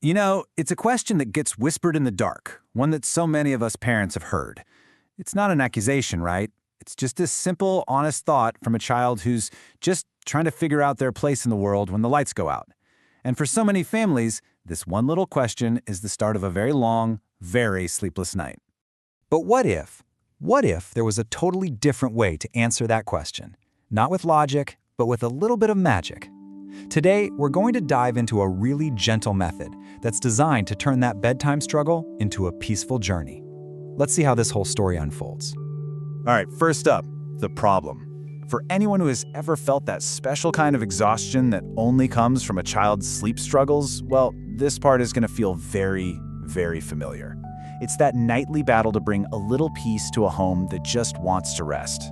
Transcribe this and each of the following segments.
You know, it's a question that gets whispered in the dark, one that so many of us parents have heard. It's not an accusation, right? It's just a simple, honest thought from a child who's just trying to figure out their place in the world when the lights go out. And for so many families, this one little question is the start of a very long, very sleepless night. But what if? What if there was a totally different way to answer that question? Not with logic, but with a little bit of magic. Today, we're going to dive into a really gentle method that's designed to turn that bedtime struggle into a peaceful journey. Let's see how this whole story unfolds. All right, first up, the problem. For anyone who has ever felt that special kind of exhaustion that only comes from a child's sleep struggles, well, this part is going to feel very, very familiar. It's that nightly battle to bring a little peace to a home that just wants to rest.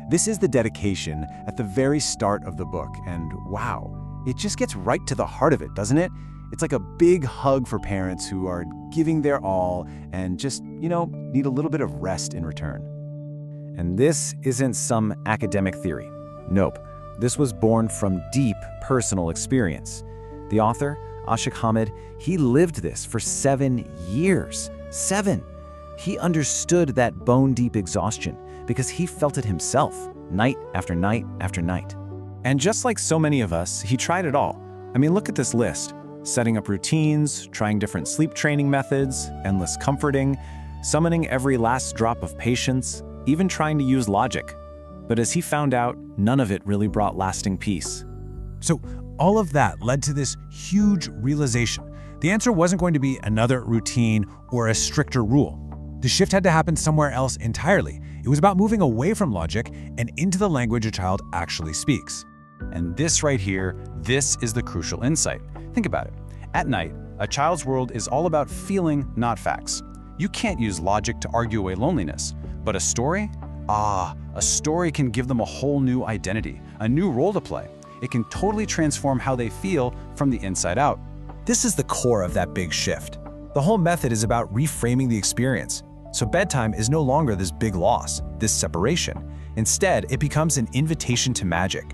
This is the dedication at the very start of the book, and wow, it just gets right to the heart of it, doesn't it? It's like a big hug for parents who are giving their all and just, need a little bit of rest in return. And this isn't some academic theory. Nope, this was born from deep personal experience. The author, Ashik Hamid, he lived this for 7 years. 7! He understood that bone-deep exhaustion because he felt it himself, night after night after night. And just like so many of us, he tried it all. I mean, look at this list. Setting up routines, trying different sleep training methods, endless comforting, summoning every last drop of patience, even trying to use logic. But as he found out, none of it really brought lasting peace. So all of that led to this huge realization. The answer wasn't going to be another routine or a stricter rule. The shift had to happen somewhere else entirely. It was about moving away from logic and into the language a child actually speaks. And this right here, this is the crucial insight. Think about it. At night, a child's world is all about feeling, not facts. You can't use logic to argue away loneliness. But a story? A story can give them a whole new identity, a new role to play. It can totally transform how they feel from the inside out. This is the core of that big shift. The whole method is about reframing the experience. So bedtime is no longer this big loss, this separation. Instead, it becomes an invitation to magic.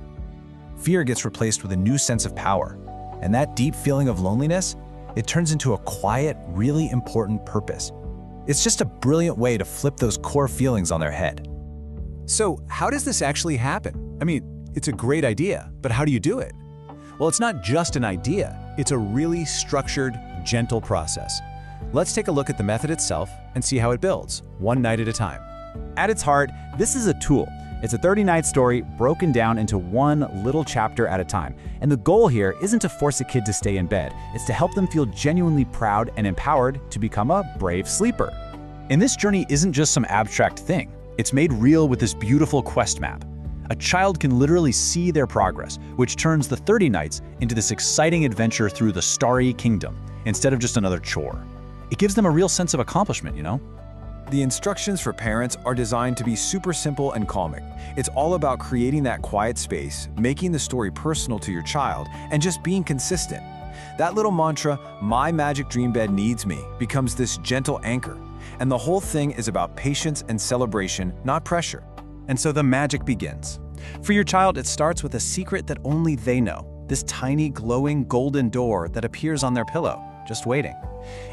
Fear gets replaced with a new sense of power. And that deep feeling of loneliness, it turns into a quiet, really important purpose. It's just a brilliant way to flip those core feelings on their head. So how does this actually happen? I mean, it's a great idea, but how do you do it? Well, it's not just an idea. It's a really structured, gentle process. Let's take a look at the method itself and see how it builds, one night at a time. At its heart, this is a tool. It's a 30-night story broken down into one little chapter at a time. And the goal here isn't to force a kid to stay in bed. It's to help them feel genuinely proud and empowered to become a brave sleeper. And this journey isn't just some abstract thing. It's made real with this beautiful quest map. A child can literally see their progress, which turns the 30 nights into this exciting adventure through the Starry Kingdom, instead of just another chore. It gives them a real sense of accomplishment, The instructions for parents are designed to be super simple and calming. It's all about creating that quiet space, making the story personal to your child, and just being consistent. That little mantra, "My magic dream bed needs me," becomes this gentle anchor. And the whole thing is about patience and celebration, not pressure. And so the magic begins. For your child, it starts with a secret that only they know. This tiny, glowing golden door that appears on their pillow, just waiting.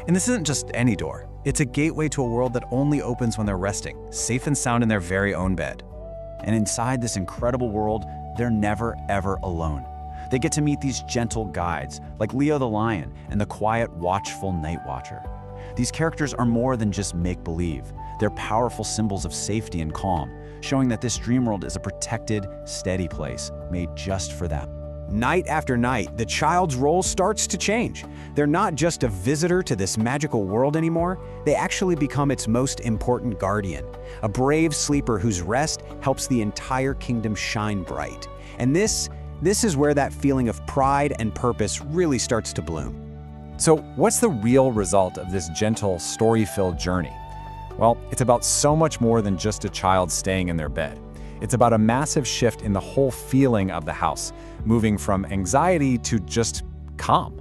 And this isn't just any door. It's a gateway to a world that only opens when they're resting, safe and sound in their very own bed. And inside this incredible world, they're never, ever alone. They get to meet these gentle guides, like Leo the lion and the quiet, watchful night watcher. These characters are more than just make-believe. They're powerful symbols of safety and calm, showing that this dream world is a protected, steady place made just for them. Night after night, the child's role starts to change. They're not just a visitor to this magical world anymore. They actually become its most important guardian, a brave sleeper whose rest helps the entire kingdom shine bright. And this is where that feeling of pride and purpose really starts to bloom. So what's the real result of this gentle, story-filled journey? Well, it's about so much more than just a child staying in their bed. It's about a massive shift in the whole feeling of the house, moving from anxiety to just calm.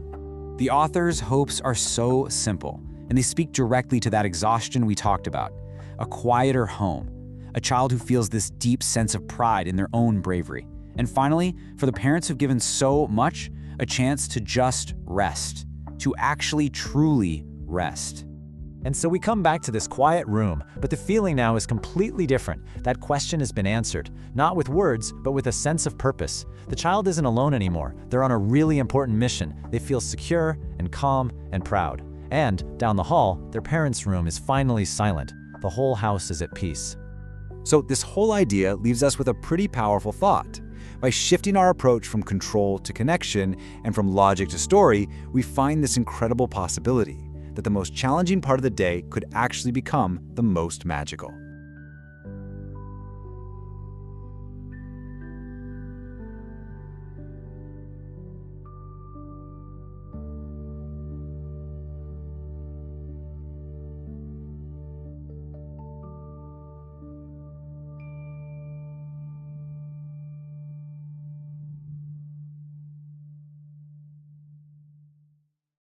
The author's hopes are so simple, and they speak directly to that exhaustion we talked about. A quieter home, a child who feels this deep sense of pride in their own bravery. And finally, for the parents who've given so much, a chance to just rest, to actually truly rest. And so we come back to this quiet room, but the feeling now is completely different. That question has been answered, not with words, but with a sense of purpose. The child isn't alone anymore. They're on a really important mission. They feel secure and calm and proud. And down the hall, their parents' room is finally silent. The whole house is at peace. So this whole idea leaves us with a pretty powerful thought. By shifting our approach from control to connection and from logic to story, we find this incredible possibility that the most challenging part of the day could actually become the most magical.